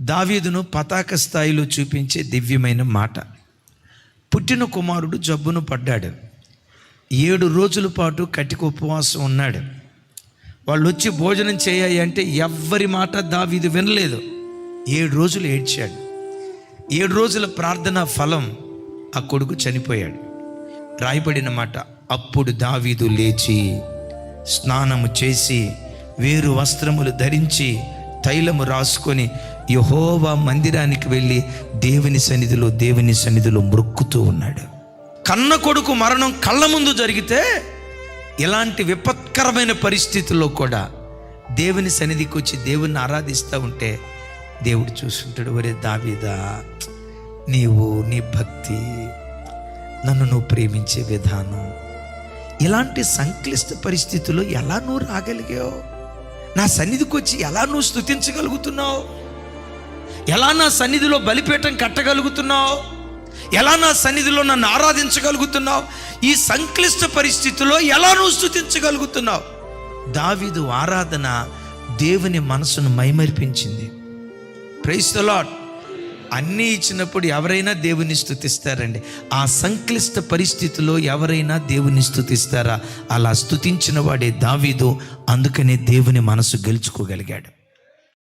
దావీదును పతాక స్థాయిలో చూపించే దివ్యమైన మాట. పుట్టిన కుమారుడు జబ్బును పడ్డాడు. 7 రోజుల పాటు కటిక ఉపవాసం ఉన్నాడు. వాళ్ళు వచ్చి భోజనం చేయాలి అంటే ఎవ్వరి మాట దావీదు వినలేదు. 7 రోజులు ఏడ్చాడు. 7 రోజుల ప్రార్థన ఫలం ఆ కొడుకు చనిపోయాడు. రాయబడిన మాట, అప్పుడు దావీదు లేచి స్నానము చేసి వేరు వస్త్రములు ధరించి తైలము రాసుకొని యెహోవా మందిరానికి వెళ్ళి దేవుని సన్నిధిలో మొక్కుతూ ఉన్నాడు. కన్న కొడుకు మరణం కళ్ళ ముందు జరిగితే ఇలాంటి విపత్కరమైన పరిస్థితుల్లో కూడా దేవుని సన్నిధికి వచ్చి దేవుని ఆరాధిస్తూ ఉంటే దేవుడు చూస్తుంటాడు. ఒరే దావీదా, నీవు నీ భక్తి, నన్ను నువ్వు ప్రేమించే విధానం, ఇలాంటి సంక్లిష్ట పరిస్థితుల్లో ఎలా నువ్వు రాగలిగావు? నా సన్నిధికి వచ్చి ఎలా నువ్వు స్తుతించగలుగుతున్నావు? ఎలా నా సన్నిధిలో బలిపీఠం కట్టగలుగుతున్నావు? ఎలా నా సన్నిధిలో నన్ను ఆరాధించగలుగుతున్నావు? ఈ సంక్లిష్ట పరిస్థితుల్లో ఎలా నువ్వు స్తుతించగలుగుతున్నావు? దావీదు ఆరాధన దేవుని మనసును మైమరిపించింది. Praise the lord. అన్నీ ఇచ్చినప్పుడు ఎవరైనా దేవుని స్తుతిస్తారండి. ఆ సంక్లిష్ట పరిస్థితిలో ఎవరైనా దేవుని స్తుతిస్తారా? అలా స్తుతించిన వాడే దావీదు. అందుకనే దేవుని మనసు గెలుచుకోగలిగాడు.